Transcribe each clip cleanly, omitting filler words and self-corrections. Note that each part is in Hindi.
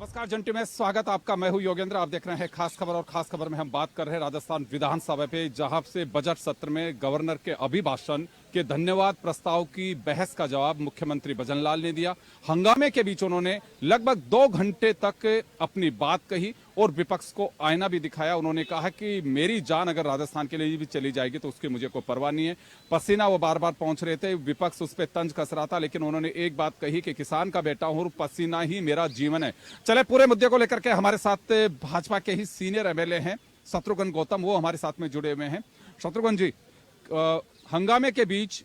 नमस्कार जंटी में स्वागत आपका। मैं हूं योगेंद्र। आप देख रहे हैं खास खबर और खास खबर में हम बात कर रहे हैं राजस्थान विधानसभा पे, जहां से बजट सत्र में गवर्नर के अभिभाषण के धन्यवाद प्रस्ताव की बहस का जवाब मुख्यमंत्री भजनलाल ने दिया। हंगामे के बीच उन्होंने लगभग 2 घंटे तक अपनी बात कही और विपक्ष को आईना भी दिखाया। उन्होंने कहा कि मेरी जान अगर राजस्थान के लिए भी चली जाएगी तो उसकी मुझे कोई परवाह नहीं है। पसीना वो बार बार पहुंच रहे थे, विपक्ष उस पर तंज कस रहा था, लेकिन उन्होंने एक बात कही कि किसान का बेटा हूं, पसीना ही मेरा जीवन है। चले पूरे मुद्दे को लेकर के हमारे साथ भाजपा के ही सीनियर एमएलए हैं शत्रुघ्न गौतम, वो हमारे साथ में जुड़े हुए हैं। शत्रुघ्न जी, हंगामे के बीच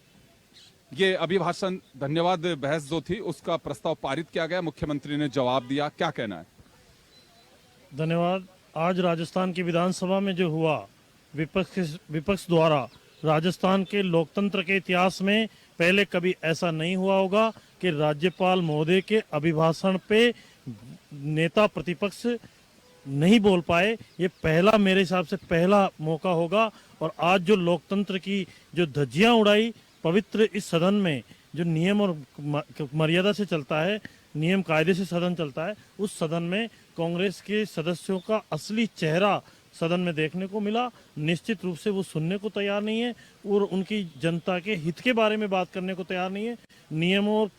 ये अभिभाषण धन्यवाद बहस जो थी उसका प्रस्ताव पारित किया गया, मुख्यमंत्री ने जवाब दिया, क्या कहना है? धन्यवाद। आज राजस्थान की विधानसभा में जो हुआ, विपक्ष द्वारा राजस्थान के लोकतंत्र के इतिहास में पहले कभी ऐसा नहीं हुआ होगा कि राज्यपाल महोदय के अभिभाषण पे नेता प्रतिपक्ष नहीं बोल पाए। ये पहला, मेरे हिसाब से पहला मौका होगा। और आज जो लोकतंत्र की जो धज्जियां उड़ाई पवित्र इस सदन में, जो नियम और मर्यादा से चलता है, नियम कायदे से सदन चलता है, उस सदन में कांग्रेस के सदस्यों का असली चेहरा सदन में देखने को मिला। निश्चित रूप से वो सुनने को तैयार नहीं है और उनकी जनता के हित के बारे में बात करने को तैयार नहीं है। नियम और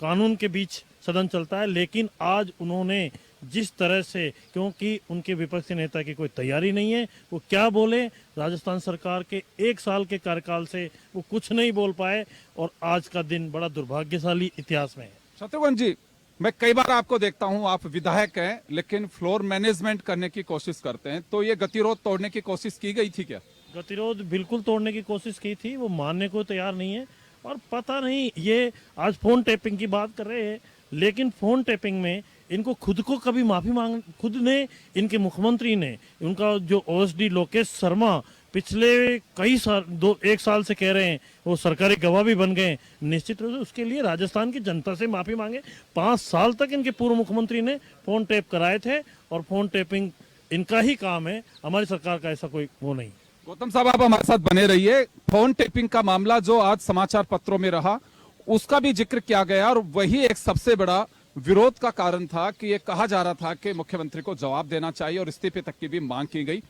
कानून के बीच सदन चलता है, लेकिन आज उन्होंने जिस तरह से, क्योंकि उनके विपक्षी नेता की कोई तैयारी नहीं है, वो क्या बोले, राजस्थान सरकार के 1 साल के कार्यकाल से वो कुछ नहीं बोल पाए और आज का दिन बड़ा दुर्भाग्यशाली इतिहास में है। शत्रुघ्न जी, मैं कई बार आपको देखता हूं, आप विधायक हैं लेकिन फ्लोर मैनेजमेंट करने की कोशिश करते हैं, तो ये गतिरोध तोड़ने की कोशिश की गई थी क्या? गतिरोध बिल्कुल तोड़ने की कोशिश की थी, वो मानने को तैयार नहीं है। और पता नहीं, ये आज फोन टैपिंग की बात कर रहे हैं, लेकिन फोन टैपिंग में इनको खुद को कभी माफी मांग, खुद ने, इनके मुख्यमंत्री ने, उनका जो ओएसडी लोकेश शर्मा पिछले कई साल, 1 साल से कह रहे हैं, वो सरकारी गवाह भी बन गए। निश्चित रूप से उसके लिए राजस्थान की जनता से माफी मांगे। 5 साल तक इनके पूर्व मुख्यमंत्री ने फोन टैप कराए थे और फोन टैपिंग इनका ही काम है, हमारी सरकार का ऐसा कोई वो नहीं। गौतम साहब, आप हमारे साथ बने रहिए। फोन टेपिंग का मामला जो आज समाचार पत्रों में रहा, उसका भी जिक्र किया गया और वही एक सबसे बड़ा विरोध का कारण था कि ये कहा जा रहा था कि मुख्यमंत्री को जवाब देना चाहिए और इस्तीफे तक की भी मांग की गई।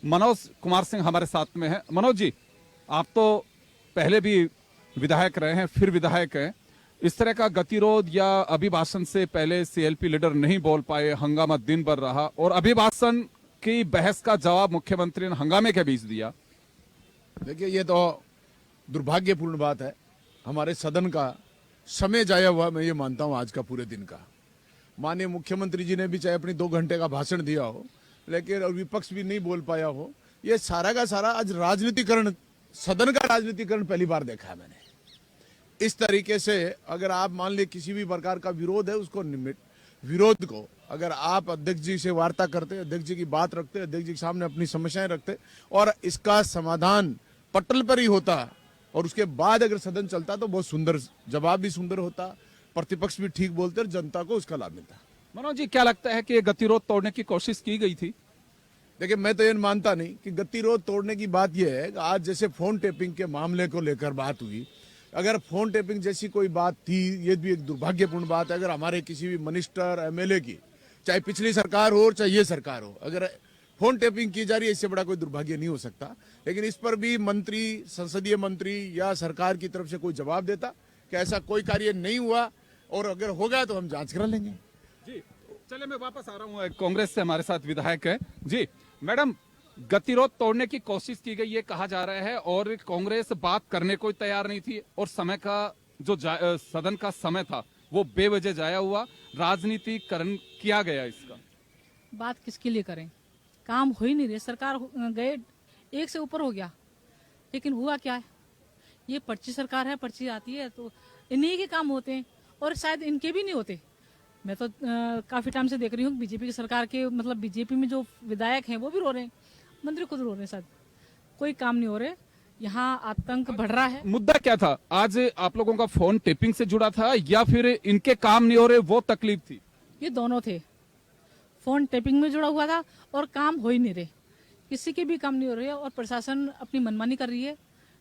मनोज कुमार सिंह हमारे साथ में है। मनोज जी, आप तो पहले भी विधायक रहे हैं, फिर विधायक हैं। इस तरह का गतिरोध या अभिभाषण से पहले सीएलपी लीडर नहीं बोल पाए, हंगामा दिन भर रहा और अभिभाषण की बहस का जवाब मुख्यमंत्री ने हंगामे के बीच दिया। देखिए, ये तो दुर्भाग्यपूर्ण बात है। हमारे सदन का समय जाया हुआ, मैं ये मानता हूं, आज का पूरे दिन का। माननीय मुख्यमंत्री जी ने भी चाहे अपनी 2 घंटे का भाषण दिया हो, लेकिन और विपक्ष भी नहीं बोल पाया हो। ये सारा का सारा आज राजनीतिकरण, सदन का राजनीतिकरण पहली बार देखा है मैंने। इस तरीके से अगर आप मान लीजिए किसी भी प्रकार का विरोध है, उसको विरोध को अगर आप अध्यक्ष जी से वार्ता करते, अध्यक्ष जी की बात रखते, अध्यक्ष जी के सामने अपनी समस्याएं रखते और इसका समाधान पटल पर ही होता और उसके बाद अगर सदन चलता तो बहुत सुंदर, जवाब भी सुंदर होता, प्रतिपक्ष भी ठीक बोलते और जनता को उसका लाभ मिलता। मनोज जी, क्या लगता है कि ये गतिरोध तोड़ने की कोशिश की गई थी? देखिए, मैं तो ये मानता नहीं कि गतिरोध तोड़ने की बात यह है कि आज जैसे फोन टेपिंग के मामले को लेकर बात हुई, अगर फोन टेपिंग जैसी कोई बात थी, ये भी एक दुर्भाग्यपूर्ण बात है। अगर हमारे किसी भी मिनिस्टर, एमएलए की, चाहे पिछली सरकार हो चाहे ये सरकार हो, अगर फोन टेपिंग की जा रही है, इससे बड़ा कोई दुर्भाग्य नहीं हो सकता। लेकिन इस पर भी मंत्री, संसदीय मंत्री या सरकार की तरफ से कोई जवाब देता कि ऐसा कोई कार्य नहीं हुआ और अगर हो गया तो हम जांच करा लेंगे। जी, चले मैं वापस आ रहा हूँ। कांग्रेस से हमारे साथ विधायक है जी। मैडम, गतिरोध तोड़ने की कोशिश की गई, ये कहा जा रहा है, और कांग्रेस बात करने को तैयार नहीं थी और समय का जो सदन का समय था वो बेवजह जाया हुआ, राजनीतिकरण किया गया। इसका बात किसके लिए करें? काम हो ही नहीं रहे। सरकार गए 1 से ऊपर हो गया, लेकिन हुआ क्या है? ये पर्ची सरकार है, पर्ची आती है तो इन्हीं के काम होते हैं और शायद इनके भी नहीं होते। मैं तो काफी टाइम से देख रही हूँ बीजेपी की सरकार के, मतलब बीजेपी में जो विधायक हैं वो भी रो रहे हैं, मंत्री खुद रो रहे हैं, शायद कोई काम नहीं हो रहे। यहाँ आतंक बढ़ रहा है। मुद्दा क्या था आज? आप लोगों का फोन टेपिंग से जुड़ा था या फिर इनके काम नहीं हो रहे वो तकलीफ थी? ये दोनों थे। फोन टेपिंग में जुड़ा हुआ था और काम हो ही नहीं रहे, किसी के भी काम नहीं हो रहे और प्रशासन अपनी मनमानी कर रही है।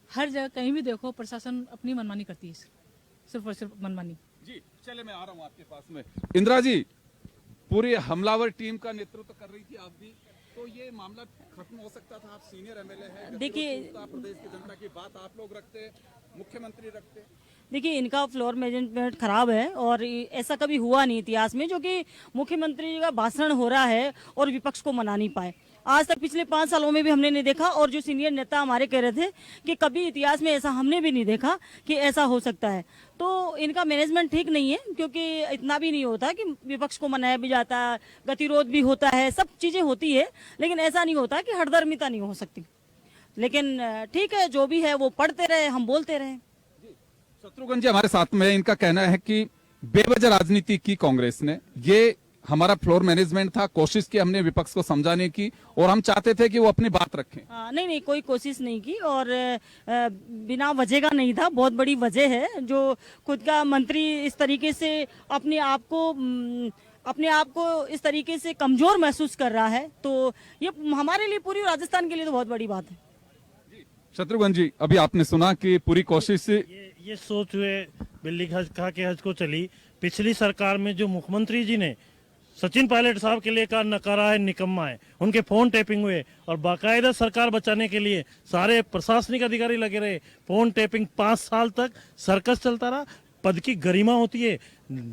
हर जगह कहीं भी देखो प्रशासन अपनी मनमानी करती है, सिर्फ और सिर्फ मनमानी। जी, चले मैं आ रहा हूँ आपके पास में। इंदिरा जी, पूरी हमलावर टीम का नेतृत्व कर रही थी आप भी, तो ये मामला खत्म हो सकता था। आप सीनियर एमएलए हैं, देखिए, प्रदेश की जनता की बात आप लोग रखते, मुख्यमंत्री रखते। देखिए इनका फ्लोर मैनेजमेंट खराब है और ऐसा कभी हुआ नहीं इतिहास में जो कि मुख्यमंत्री का भाषण हो रहा है और विपक्ष को मना नहीं पाए। आज तक पिछले 5 सालों में भी हमने नहीं देखा, और जो सीनियर नेता हमारे कह रहे थे कि कभी इतिहास में ऐसा हमने भी नहीं देखा कि ऐसा हो सकता है। तो इनका मैनेजमेंट ठीक नहीं है, क्योंकि इतना भी नहीं होता कि विपक्ष को मनाया भी जाता है, गतिरोध भी होता है, सब चीजें होती है, लेकिन ऐसा नहीं होता कि हठधर्मिता नहीं हो सकती। लेकिन ठीक है, जो भी है वो पढ़ते रहे, हम बोलते रहे। शत्रुघ्न जी हमारे साथ में, इनका कहना है कि बेवजह राजनीति की कांग्रेस ने, ये हमारा फ्लोर मैनेजमेंट था, कोशिश की हमने विपक्ष को समझाने की और हम चाहते थे कि वो अपनी बात रखें। नहीं, कोई कोशिश नहीं की, और बिना वजह का नहीं था, बहुत बड़ी वजह है। जो खुद का मंत्री इस तरीके से अपने आप को इस तरीके से कमजोर महसूस कर रहा है, तो ये हमारे लिए, पूरी राजस्थान के लिए तो बहुत बड़ी बात है। शत्रुघ्न जी, अभी आपने सुना कि पूरी कोशिश ये सोच हुए बिल्ली खा के हज को चली। पिछली सरकार में जो मुख्यमंत्री जी ने सचिन पायलट साहब के लिए कहा नकारा है, निकम्मा है, उनके फोन टैपिंग हुए और बाकायदा सरकार बचाने के लिए सारे प्रशासनिक अधिकारी लगे रहे। फोन टैपिंग 5 साल तक सर्कस चलता रहा। पद की गरिमा होती है,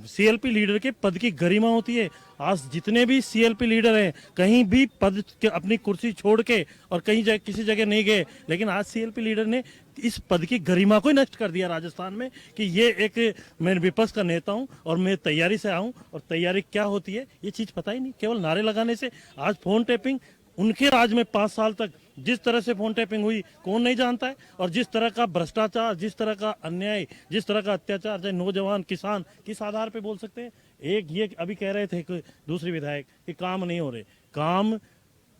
सीएलपी लीडर के पद की गरिमा होती है। आज जितने भी सीएलपी लीडर हैं, कहीं भी पद के अपनी कुर्सी छोड़ के और कहीं किसी जगह नहीं गए, लेकिन आज सीएलपी लीडर ने इस पद की गरिमा को ही नष्ट कर दिया राजस्थान में कि ये एक, मैं विपक्ष का नेता हूं और मैं तैयारी से आऊं, और तैयारी क्या होती है ये चीज पता ही नहीं, केवल नारे लगाने से। आज फोन टैपिंग उनके राज में 5 साल तक जिस तरह से फोन टैपिंग हुई कौन नहीं जानता है, और जिस तरह का भ्रष्टाचार, जिस तरह का अन्याय, जिस तरह का अत्याचार, चाहे नौजवान किसान किस आधार पे बोल सकते हैं। एक ये अभी कह रहे थे कि दूसरी विधायक कि काम नहीं हो रहे, काम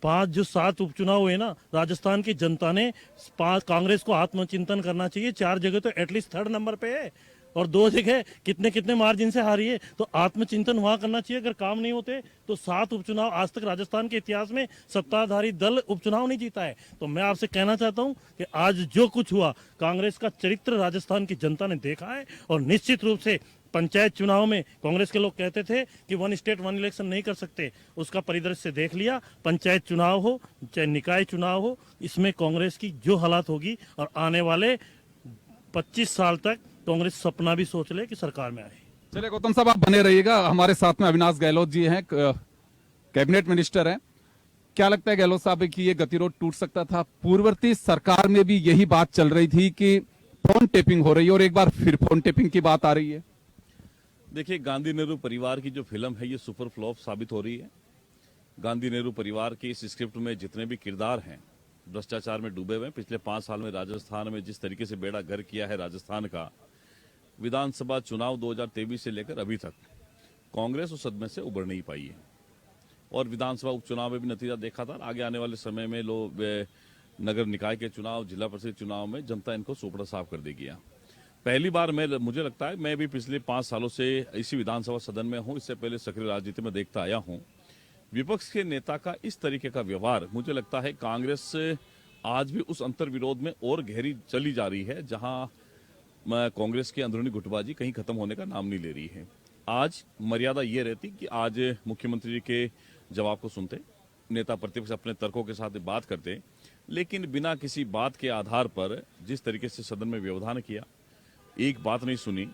7 उपचुनाव हुए ना, राजस्थान की जनता ने कांग्रेस को आत्मचिंतन करना चाहिए। 4 जगह तो एटलीस्ट 3rd नंबर पे है और 2 जगह कितने मार्जिन से हारी है, तो आत्मचिंतन वहां करना चाहिए। अगर काम नहीं होते तो 7 उपचुनाव, आज तक राजस्थान के इतिहास में सत्ताधारी दल उपचुनाव नहीं जीता है। तो मैं आपसे कहना चाहता हूं कि आज जो कुछ हुआ, कांग्रेस का चरित्र राजस्थान की जनता ने देखा है, और निश्चित रूप से पंचायत चुनाव में कांग्रेस के लोग कहते थे कि 1 स्टेट 1 इलेक्शन नहीं कर सकते, उसका परिदृश्य देख लिया। पंचायत चुनाव हो चाहे निकाय चुनाव हो, इसमें कांग्रेस की जो हालात होगी, और आने वाले 25 साल तक कांग्रेस सपना भी सोच ले कि सरकार में आए। चलिए गौतम साहब, आप बने रहिएगा। हमारे साथ में अविनाश गहलोत जी हैं, कैबिनेट मिनिस्टर हैं। क्या लगता है गहलोत साहब कि ये गतिरोध टूट सकता था? पूर्ववर्ती सरकार में भी यही बात चल रही थी कि फोन टेपिंग हो रही है और एक बार फिर फोन टेपिंग की बात आ रही है। देखिए, गांधी नेहरू परिवार की जो फिल्म है ये सुपर फ्लॉप साबित हो रही है। गांधी नेहरू परिवार के इस स्क्रिप्ट में जितने भी किरदार हैं भ्रष्टाचार में डूबे हुए हैं। पिछले 5 साल में राजस्थान में जिस तरीके से बेड़ा गर्क किया है राजस्थान का, विधानसभा चुनाव 2023 से लेकर अभी तक कांग्रेस उस सदमे से उबर नहीं पाई है, और विधानसभा उपचुनाव में भी नतीजा देखा था। आगे आने वाले समय में लोग नगर निकाय के चुनाव, जिला परिषद चुनाव में जनता इनको सोपड़ा साफ कर देगी। पहली बार मुझे लगता है, मैं भी पिछले 5 सालों से इसी विधानसभा सदन में हूं, इससे पहले सक्रिय राजनीति में देखता आया हूं। विपक्ष के नेता का इस तरीके का व्यवहार, मुझे लगता है कांग्रेस आज भी उस अंतर्विरोध में और गहरी चली जा रही है, जहां कांग्रेस की अंदरूनी गुटबाजी कहीं खत्म होने का नाम नहीं ले रही है। आज मर्यादा ये रहती कि आज मुख्यमंत्री जी के जवाब को सुनते, नेता प्रतिपक्ष अपने तर्कों के साथ बात करते, लेकिन बिना किसी बात के आधार पर जिस तरीके से सदन में व्यवधान किया, एक बात नहीं सुनी।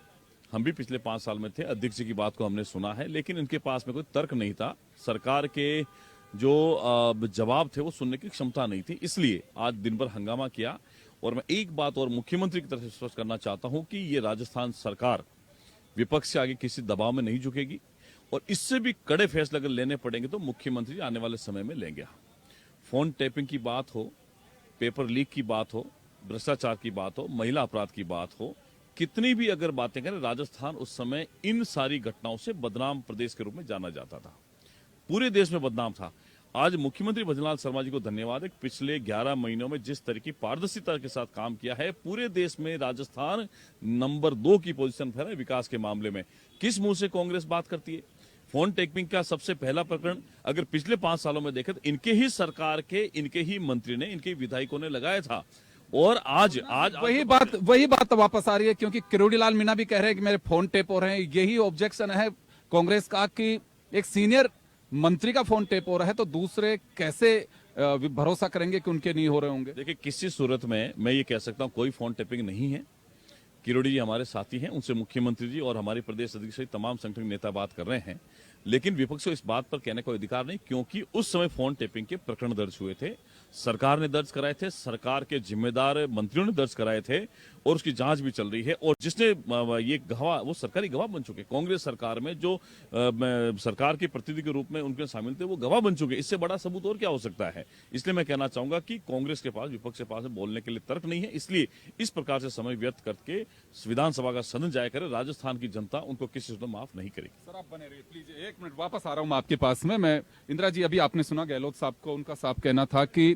हम भी पिछले 5 साल में थे, अध्यक्ष जी की बात को हमने सुना है, लेकिन इनके पास में कोई तर्क नहीं था। सरकार के जो जवाब थे वो सुनने की क्षमता नहीं थी, इसलिए आज दिन भर हंगामा किया। और मैं एक बात और मुख्यमंत्री की तरफ से स्पष्ट करना चाहता हूं कि ये राजस्थान सरकार विपक्ष से आगे किसी दबाव में नहीं झुकेगी, और इससे भी कड़े फैसले अगर लेने पड़ेंगे तो मुख्यमंत्री आने वाले समय में लेंगे। फोन टैपिंग की बात हो, पेपर लीक की बात हो, भ्रष्टाचार की बात हो, महिला अपराध की बात हो, कितनी भी अगर बातें करें, राजस्थान उस समय इन सारी घटनाओं से बदनाम प्रदेश के रूप में जाना जाता था, पूरे देश में बदनाम था। आज मुख्यमंत्री भजनलाल शर्मा जी को धन्यवाद है, पिछले 11 महीनों में जिस तरह की पारदर्शिता के साथ काम किया है, पूरे देश में राजस्थान नंबर 2 की पोजीशन पर है विकास के मामले में। किस मुंह से कांग्रेस बात करती है? फोन टैपिंग का सबसे पहला प्रकरण अगर पिछले 5 सालों में देखें तो इनके ही सरकार के, इनके ही मंत्री ने, इनके विधायकों ने लगाया था, और आज वही बात वापस आ रही है, क्योंकि किरोड़ी लाल मीणा भी कह रहे हैं कि मेरे फोन टेप हो रहे हैं। यही ऑब्जेक्शन है कांग्रेस का कि एक सीनियर मंत्री का फोन टेप हो रहा है तो दूसरे कैसे भरोसा करेंगे कि उनके नहीं हो रहे होंगे? देखिए, किसी सूरत में मैं ये कह सकता हूं कोई फोन टेपिंग नहीं है। किरोड़ी जी हमारे साथी हैं, उनसे मुख्यमंत्री जी और हमारे प्रदेश अध्यक्ष सहित तमाम संगठन नेता बात कर रहे हैं, लेकिन विपक्ष को इस बात पर कहने का अधिकार नहीं, क्योंकि उस समय फोन टेपिंग के प्रकरण दर्ज हुए थे, सरकार ने दर्ज कराए थे, सरकार के जिम्मेदार मंत्रियों ने दर्ज कराए थे और उसकी जांच भी चल रही है। और जिसने ये गवाह, वो सरकारी गवाह बन चुके, कांग्रेस सरकार में जो सरकार के प्रतिनिधि के रूप में उनके शामिल थे वो गवाह बन चुके। इससे बड़ा सबूत और क्या हो सकता है? इसलिए मैं कहना चाहूंगा कि कांग्रेस के पास, विपक्ष के पास बोलने के लिए तर्क नहीं है, इसलिए इस प्रकार से समय व्यर्थ करके विधानसभा का सदन जाया करे। राजस्थान की जनता उनको किसी सूरत में माफ नहीं करेगी। सर आप बने रहिए प्लीज, 1 मिनट वापस आ रहा हूं मैं आपके पास में। मैं इंदिरा जी, अभी आपने सुना गहलोत साहब को, उनका साफ कहना था कि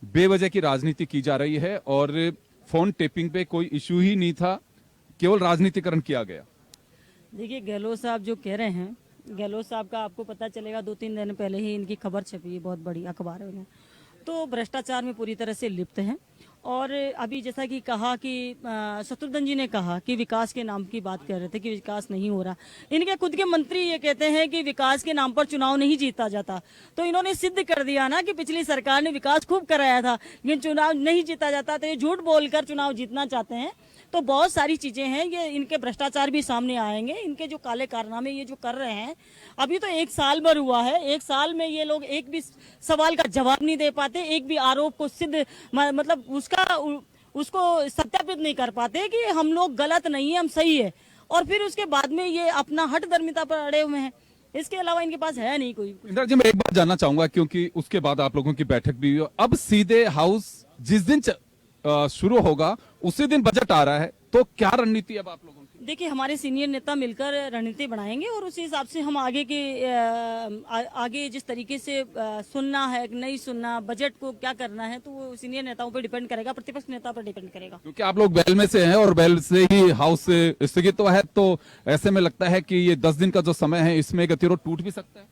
बेवजह की राजनीति की जा रही है और फोन टेपिंग पे कोई इश्यू ही नहीं था, केवल राजनीतिकरण किया गया। देखिए, गहलोत साहब जो कह रहे हैं, गहलोत साहब का आपको पता चलेगा 2-3 दिन पहले ही इनकी खबर छपी है बहुत बड़ी अखबारों में, तो भ्रष्टाचार में पूरी तरह से लिप्त हैं। और अभी जैसा कि कहा कि शत्रुघ्न जी ने कहा कि विकास के नाम की बात कर रहे थे कि विकास नहीं हो रहा। इनके खुद के मंत्री ये कहते हैं कि विकास के नाम पर चुनाव नहीं जीता जाता, तो इन्होंने सिद्ध कर दिया ना कि पिछली सरकार ने विकास खूब कराया था लेकिन चुनाव नहीं जीता जाता, तो ये झूठ बोलकर चुनाव जीतना चाहते हैं। तो बहुत सारी चीजें हैं, ये इनके भ्रष्टाचार भी सामने आएंगे, इनके जो काले कारनामे ये जो कर रहे हैं। अभी तो 1 साल भर हुआ है, 1 साल में ये लोग एक भी सवाल का जवाब नहीं दे पाते, एक भी आरोप को सिद्ध मतलब उसको सत्यापित नहीं कर पाते कि हम लोग गलत नहीं है, हम सही है, और फिर उसके बाद में ये अपना हठधर्मिता पर अड़े हुए हैं। इसके अलावा इनके पास है नहीं कोई। इंदिरा जी, मैं एक बात जानना चाहूंगा, क्योंकि उसके बाद आप लोगों की बैठक भी हुई, अब सीधे हाउस जिस दिन शुरू होगा उसी दिन बजट आ रहा है, तो क्या रणनीति अब आप लोगों की? देखिए, हमारे सीनियर नेता मिलकर रणनीति बनाएंगे और उसी हिसाब से हम आगे के आगे जिस तरीके से सुनना है, नहीं सुनना, बजट को क्या करना है, तो वो सीनियर नेताओं पर डिपेंड करेगा, प्रतिपक्ष नेता पर डिपेंड करेगा। क्योंकि आप लोग बैल में से हैं और बैल से ही हाउस स्थगित तो है, तो ऐसे में लगता है कि ये 10 दिन का जो समय है इसमें गतिरोध टूट भी सकता है।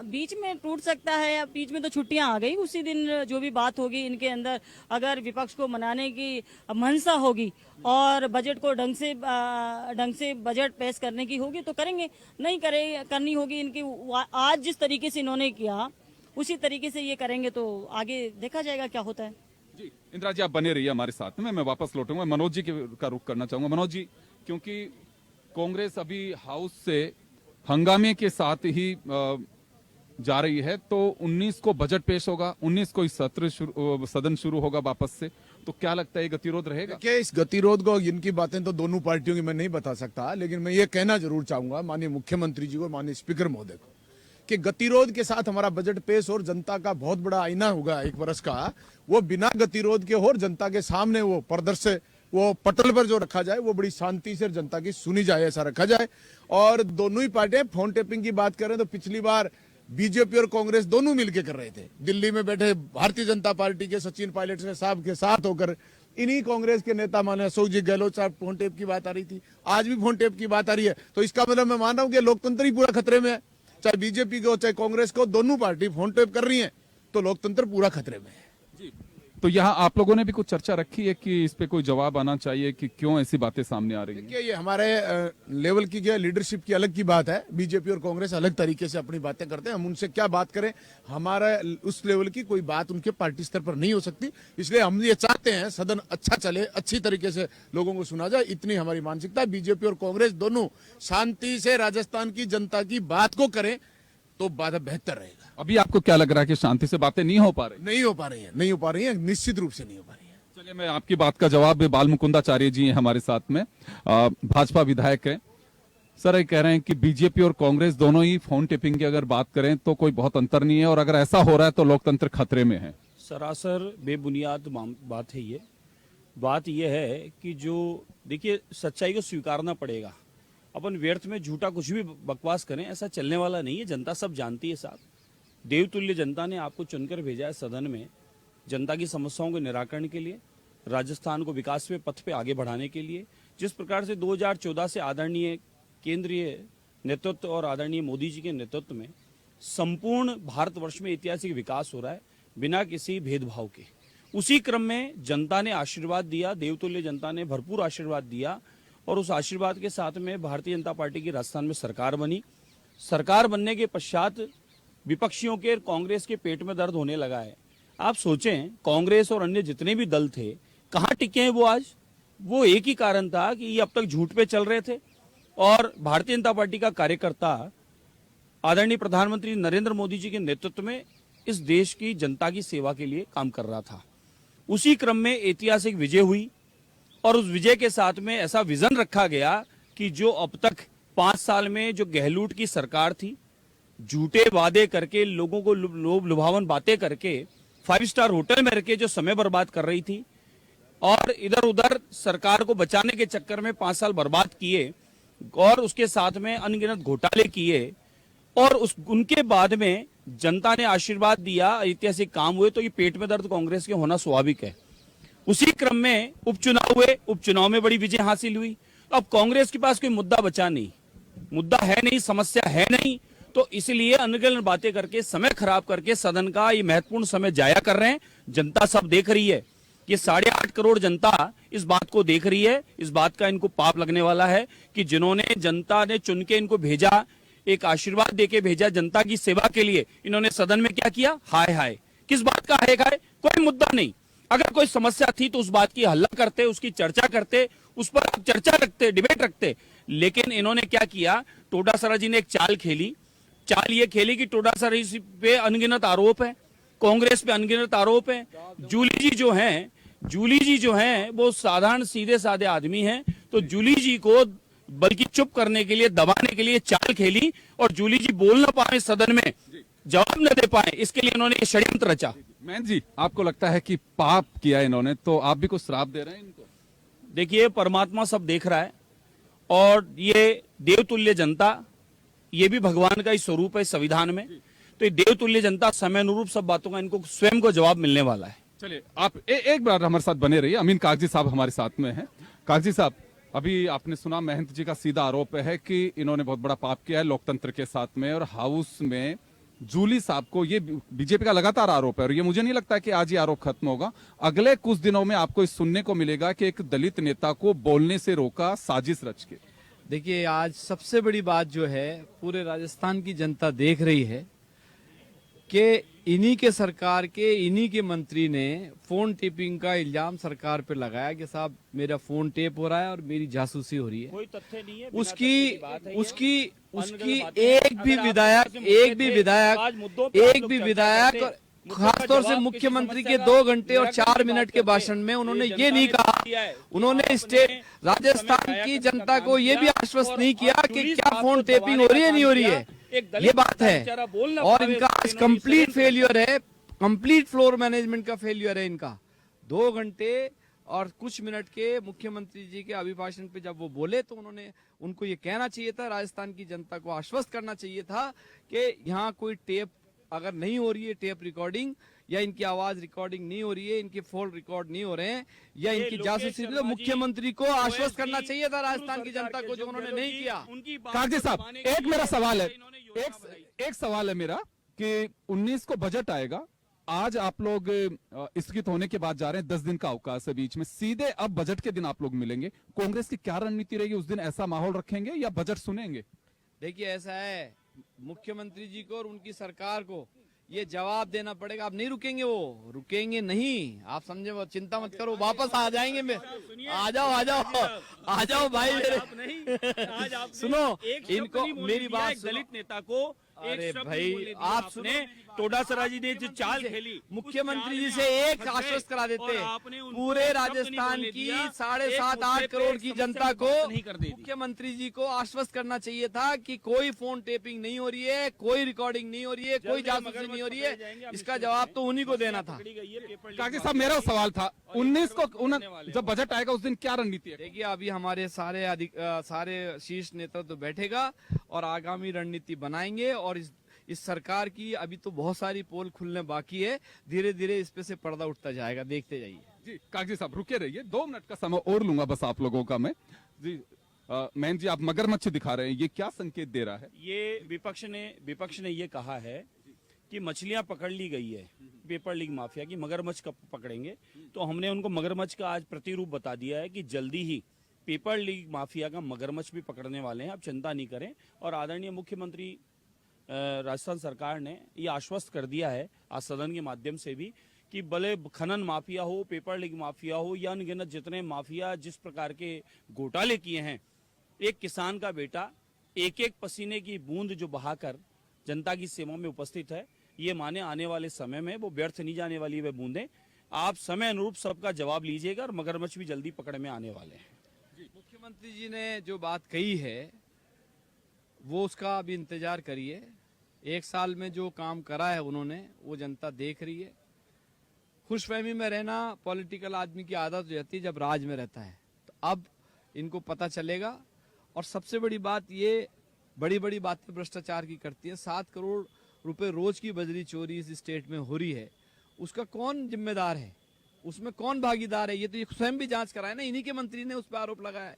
बीच में टूट सकता है, या बीच में तो छुट्टियां आ गई, उसी दिन जो भी बात होगी इनके अंदर, अगर विपक्ष को मनाने की मंशा होगी और बजट को ढंग से बजट पेश करने की होगी तो करेंगे, नहीं करनी होगी इनकी, आज जिस तरीके से इन्होंने किया उसी तरीके से ये करेंगे, तो आगे देखा जाएगा क्या होता है। जी इंदिरा जी, आप बने रहिए हमारे साथ में, मैं वापस लौटूंगा। मनोज जी का रुख करना चाहूंगा। मनोज जी, क्योंकि कांग्रेस अभी हाउस से हंगामे के साथ ही जा रही है, तो 19 को बजट पेश होगा, 19 को सदन शुरू होगा वापस से, तो क्या लगता है ये गतिरोध रहेगा? क्या इस गतिरोध को, इनकी बातें तो दोनों पार्टियों की मैं नहीं बता सकता, लेकिन मैं ये कहना जरूर चाहूंगा माननीय मुख्यमंत्री जी को, माननीय स्पीकर महोदय को, कि गतिरोध के साथ हमारा बजट पेश और जनता का बहुत बड़ा आईना होगा 1 वर्ष का, वो बिना गतिरोध के और जनता के सामने वो प्रदर्शन, वो पटल पर जो रखा जाए वो बड़ी शांति से जनता की सुनी जाए, ऐसा रखा जाए। और दोनों ही पार्टियां फोन टेपिंग की बात करें तो पिछली बार बीजेपी और कांग्रेस दोनों मिलकर कर रहे थे, दिल्ली में बैठे भारतीय जनता पार्टी के सचिन पायलट साहब के साथ होकर, इन्हीं कांग्रेस के नेता माने अशोक जी गहलोत साहब, फोन टेप की बात आ रही थी, आज भी फोन टेप की बात आ रही है। तो इसका मतलब मैं मान रहा हूं कि लोकतंत्र ही पूरा खतरे में है, चाहे बीजेपी को चाहे कांग्रेस को, दोनों पार्टी फोन टेप कर रही है, तो लोकतंत्र पूरा खतरे में है। जी, तो यहाँ आप लोगों ने भी कुछ चर्चा रखी है कि इस पे कोई जवाब आना चाहिए कि क्यों ऐसी बातें सामने आ रही हैं? देखिए, ये हमारे लेवल की क्या लीडरशिप की अलग की बात है, बीजेपी और कांग्रेस अलग तरीके से अपनी बातें करते हैं, हम उनसे क्या बात करें, हमारा उस लेवल की कोई बात उनके पार्टी स्तर पर नहीं हो सकती। इसलिए हम ये चाहते हैं सदन अच्छा चले, अच्छी तरीके से लोगों को सुना जाए, इतनी हमारी मानसिकता है। बीजेपी और कांग्रेस दोनों शांति से राजस्थान की जनता की बात को करें तो बात बेहतर रहेगा। अभी आपको क्या लग रहा है कि शांति से बातें नहीं हो पा रही? नहीं हो पा रही है, निश्चित रूप से नहीं हो पा रही है। चलिए, मैं आपकी बात का जवाब, बाल मुकुंदाचार्य जी हैं हमारे साथ में, भाजपा विधायक हैं। सर ये कह रहे हैं कि बीजेपी और कांग्रेस दोनों ही फोन टेपिंग की अगर बात करें तो कोई बहुत अंतर नहीं है, और अगर ऐसा हो रहा है तो लोकतंत्र खतरे में है। सरासर बेबुनियाद बात है ये। बात यह है कि जो देखिए, सच्चाई को स्वीकारना पड़ेगा। अपन व्यर्थ में झूठा कुछ भी बकवास करें, ऐसा चलने वाला नहीं है। जनता सब जानती है साहब, देवतुल्य जनता ने आपको चुनकर भेजा है सदन में जनता की समस्याओं के निराकरण के लिए, राजस्थान को विकास के पथ पे आगे बढ़ाने के लिए। जिस प्रकार से 2014 से आदरणीय केंद्रीय नेतृत्व और आदरणीय मोदी जी के नेतृत्व में संपूर्ण भारतवर्ष में ऐतिहासिक विकास हो रहा है बिना किसी भेदभाव के, उसी क्रम में जनता ने आशीर्वाद दिया, देवतुल्य जनता ने भरपूर आशीर्वाद दिया, और उस आशीर्वाद के साथ में भारतीय जनता पार्टी की राजस्थान में सरकार बनी। सरकार बनने के पश्चात विपक्षियों के कांग्रेस के पेट में दर्द होने लगा है। आप सोचें, कांग्रेस और अन्य जितने भी दल थे कहां टिके हैं वो आज? वो एक ही कारण था कि ये अब तक झूठ पे चल रहे थे और भारतीय जनता पार्टी का कार्यकर्ता आदरणीय प्रधानमंत्री नरेंद्र मोदी जी के नेतृत्व में इस देश की जनता की सेवा के लिए काम कर रहा था। उसी क्रम में ऐतिहासिक विजय हुई और उस विजय के साथ में ऐसा विजन रखा गया कि जो अब तक 5 साल में जो गहलोत की सरकार थी, झूठे वादे करके लोगों को लोभ लुभावन बातें करके 5 स्टार होटल में रह के जो समय बर्बाद कर रही थी और इधर उधर सरकार को बचाने के चक्कर में 5 साल बर्बाद किए और उसके साथ में अनगिनत घोटाले किए और उनके बाद में जनता ने आशीर्वाद दिया, ऐतिहासिक काम हुए, तो ये पेट में दर्द कांग्रेस के होना स्वाभाविक है। उसी क्रम में उपचुनाव हुए, उपचुनाव में बड़ी विजय हासिल हुई। अब कांग्रेस के पास कोई मुद्दा बचा नहीं, मुद्दा है नहीं, समस्या है नहीं, तो इसलिए अनगिनत बातें करके समय खराब करके सदन का ये महत्वपूर्ण समय जाया कर रहे हैं। जनता सब देख रही है, ये 8.5 करोड़ जनता इस बात को देख रही है। इस बात का इनको पाप लगने वाला है कि जिन्होंने जनता ने चुन के इनको भेजा, एक आशीर्वाद देके भेजा जनता की सेवा के लिए, इन्होंने सदन में क्या किया? हाय हाय। किस बात का हाय हाय? कोई मुद्दा नहीं। अगर कोई समस्या थी तो उस बात की हल्ला करते, उसकी चर्चा करते, उस पर आप चर्चा रखते, डिबेट रखते। लेकिन इन्होंने क्या किया? टोडासरा जी ने एक चाल खेली। चाल ये खेली कि टोडासरा जी पे अनगिनत आरोप है, कांग्रेस पे अनगिनत आरोप है। जूली जी जो हैं वो साधारण सीधे साधे आदमी हैं, तो जूली जी को बल्कि चुप करने के लिए, दबाने के लिए चाल खेली और जूली जी बोल ना पाए, सदन में जवाब न दे पाए, इसके लिए इन्होंने षड्यंत्र रचा। मैन जी, आपको लगता है कि पाप किया इन्होंने, तो आप भी कुछ श्राप दे रहे हैं इनको? देखिए, परमात्मा सब देख रहा है और ये देवतुल्य जनता, ये भी भगवान का ही स्वरूप है संविधान में, तो ये देवतुल्य जनता समय अनुरूप सब बातों का इनको स्वयं को जवाब मिलने वाला है। चलिए, आप एक बार हमारे साथ बने रहिए। अमीन कागजी साहब हमारे साथ में हैं। कागजी साहब, अभी आपने सुना महंत जी का सीधा आरोप है कि इन्होंने बहुत बड़ा पाप किया है लोकतंत्र के साथ में, और हाउस में जूली साहब को, ये बीजेपी का लगातार आरोप है और ये मुझे नहीं लगता कि आज ये आरोप खत्म होगा। अगले कुछ दिनों में आपको इस सुनने को मिलेगा कि एक दलित नेता को बोलने से रोका साजिश रच के। देखिए, आज सबसे बड़ी बात जो है पूरे राजस्थान की जनता देख रही है कि इन्हीं के सरकार के, इन्हीं के मंत्री ने फोन टेपिंग का इल्जाम सरकार पे लगाया कि साहब मेरा फोन टेप हो रहा है और मेरी जासूसी हो रही है। कोई तथ्य नहीं है, उसकी एक भी विधायक खासतौर से मुख्यमंत्री के 2 घंटे और 4 मिनट के भाषण में उन्होंने ये नहीं कहा, उन्होंने स्टेट राजस्थान की जनता को ये भी आश्वस्त नहीं किया कि क्या फोन टेपिंग हो रही है, नहीं हो रही है। ये बात है और इनका कंप्लीट फेलियर है, कंप्लीट फ्लोर मैनेजमेंट का फेलियर है इनका। 2 घंटे और कुछ मिनट के मुख्यमंत्री जी के अभिभाषण पे जब वो बोले तो उनको ये कहना चाहिए था, राजस्थान की जनता को आश्वस्त करना चाहिए था कि यहाँ कोई टेप अगर नहीं हो रही है, टेप रिकॉर्डिंग या इनकी आवाज रिकॉर्डिंग नहीं हो रही है, इनके फोन रिकॉर्ड नहीं हो रहे हैं या इनकी जासूसी, तो मुख्यमंत्री को आश्वस्त करना चाहिए था राजस्थान की जनता को, जो उन्होंने नहीं किया। कागजी साहब, एक मेरा सवाल है, एक सवाल है मेरा कि 19 को बजट आएगा। आज आप लोग स्थगित होने के बाद जा रहे हैं, 10 दिन का अवकाश है बीच में, सीधे अब बजट के दिन आप लोग मिलेंगे। कांग्रेस की क्या रणनीति रहेगी उस दिन? ऐसा माहौल रखेंगे या बजट सुनेंगे? देखिए, ऐसा है, मुख्यमंत्री जी को और उनकी सरकार को ये जवाब देना पड़ेगा। आप नहीं रुकेंगे, वो रुकेंगे नहीं, आप समझे, वो चिंता मत करो, वापस आ जाएंगे। मैं आ जाओ भाई मेरे। सुनो, इनको मेरी बात, दलित नेता को अरे भाई आप सुने, टोडासरा जी ने जो चाल खेली, मुख्यमंत्री जी से एक आश्वस्त करा देते, पूरे राजस्थान की 7.5-8 करोड़ की जनता को मुख्यमंत्री जी को आश्वस्त करना चाहिए था कि कोई फोन टेपिंग नहीं हो रही है, कोई रिकॉर्डिंग नहीं हो रही है, कोई जासूसी नहीं हो रही है। इसका जवाब तो उन्हीं को देना था। कागजी साहब, मेरा सवाल था 19 को जब बजट आएगा उस दिन क्या रणनीति है? देखिए, अभी हमारे सारे शीर्ष नेतृत्व बैठेगा और आगामी रणनीति बनाएंगे और इस सरकार की अभी तो बहुत सारी पोल खुलने बाकी है, धीरे धीरे इस पे से पर्दा उठता जाएगा, देखते जाइए। जी कागजी साहब रुके रहिए, 2 मिनट का समय और लूंगा बस आप लोगों का मैं। जी मैन जी, आप मगरमच्छ दिखा रहे हैं, ये क्या संकेत दे रहा है? ये विपक्ष ने ये कहा है कि मछलियां पकड़ ली गई है पेपर लीग माफिया की, मगरमच्छ कब पकड़ेंगे? तो हमने उनको मगरमच्छ का आज प्रतिरूप बता दिया है कि जल्दी ही पेपर लीग माफिया का मगरमच्छ भी पकड़ने वाले हैं। आप चिंता नहीं करें। और आदरणीय मुख्यमंत्री राजस्थान सरकार ने ये आश्वस्त कर दिया है आज सदन के माध्यम से भी कि भले खनन माफिया हो, पेपर लीक माफिया हो या अनगिनत जितने माफिया जिस प्रकार के घोटाले किए हैं, एक किसान का बेटा एक एक पसीने की बूंद जो बहाकर जनता की सेवा में उपस्थित है, ये माने आने वाले समय में वो व्यर्थ नहीं जाने वाली वे बूंदें। आप समय अनुरूप सबका जवाब लीजिएगा और मगरमच्छ भी जल्दी पकड़ में आने वाले हैं। मुख्यमंत्री जी ने जो बात कही है वो उसका अभी इंतजार करिए। 1 साल में जो काम करा है उन्होंने वो जनता देख रही है। खुशफहमी में रहना पॉलिटिकल आदमी की आदत हो जाती है जब राज में रहता है, तो अब इनको पता चलेगा। और सबसे बड़ी बात ये बड़ी बड़ी बातें भ्रष्टाचार की करती है। 7 करोड़ रुपए रोज की बजरी चोरी इस स्टेट में हो रही है, उसका कौन जिम्मेदार है, उसमें कौन भागीदार है, ये तो ये स्वयं भी जांच कराए ना, इन्हीं के मंत्री ने उस पर आरोप लगाया है।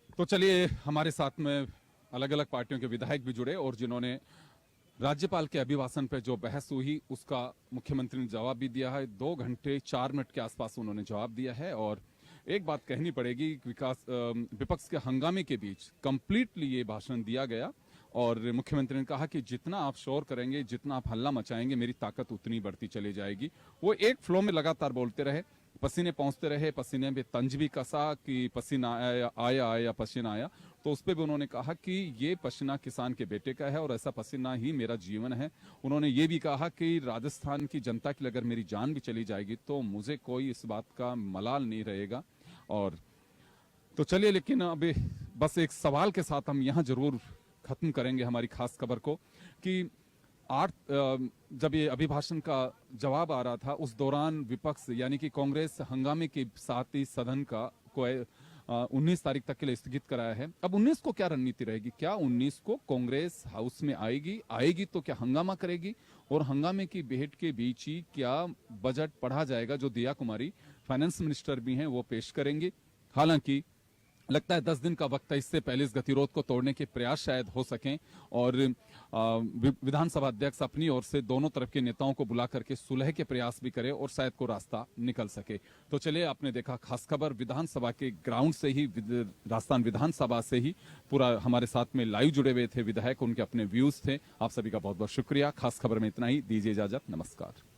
तो चलिए, हमारे साथ में अलग अलग पार्टियों के विधायक भी जुड़े और जिन्होंने राज्यपाल के अभिभाषण पर जो बहस हुई उसका मुख्यमंत्री ने जवाब भी दिया है। 2 घंटे 4 मिनट के आसपास उन्होंने जवाब दिया है। और एक बात कहनी पड़ेगी, विपक्ष के हंगामे के बीच कंप्लीटली ये भाषण दिया गया और मुख्यमंत्री ने कहा कि जितना आप शोर करेंगे, जितना आप हल्ला मचाएंगे, मेरी ताकत उतनी बढ़ती चली जाएगी। वो एक फ्लो में लगातार बोलते रहे, पसीने पहुंचते रहे, पसीने में तंज भी कसा कि पसीना आया या पसीना आया। तो उस पर भी उन्होंने कहा कि ये पसीना किसान के बेटे का है और ऐसा पसीना ही मेरा जीवन है। उन्होंने ये भी कहा कि राजस्थान की जनता के लिए अगर मेरी जान भी चली जाएगी तो मुझे कोई इस बात का मलाल नहीं रहेगा। और तो चलिए, लेकिन अभी बस एक सवाल के साथ हम यहाँ जरूर खत्म करेंगे हमारी खास खबर को कि 8 जब ये अभिभाषण का जवाब आ रहा था उस दौरान विपक्ष यानी कि कांग्रेस हंगामे के साथ ही सदन का को 19 तारीख तक के लिए स्थगित कराया है। अब 19 को क्या रणनीति रहेगी? क्या 19 को कांग्रेस हाउस में आएगी तो क्या हंगामा करेगी और हंगामे की भेंट के बीच ही क्या बजट पढ़ा जाएगा जो दिया कुमारी फाइनेंस मिनिस्टर भी हैं वो पेश करेंगे? हालांकि लगता है 10 दिन का वक्त है, इससे पहले इस गतिरोध को तोड़ने के प्रयास शायद हो सकें और विधानसभा अध्यक्ष अपनी ओर से दोनों तरफ के नेताओं को बुला करके सुलह के प्रयास भी करे और शायद को रास्ता निकल सके। तो चलिए, आपने देखा खास खबर विधानसभा के ग्राउंड से ही, राजस्थान विधानसभा से ही पूरा हमारे साथ में लाइव जुड़े हुए थे विधायक, उनके अपने व्यूज थे। आप सभी का बहुत बहुत शुक्रिया। खास खबर में इतना ही, दीजिए इजाजत, नमस्कार।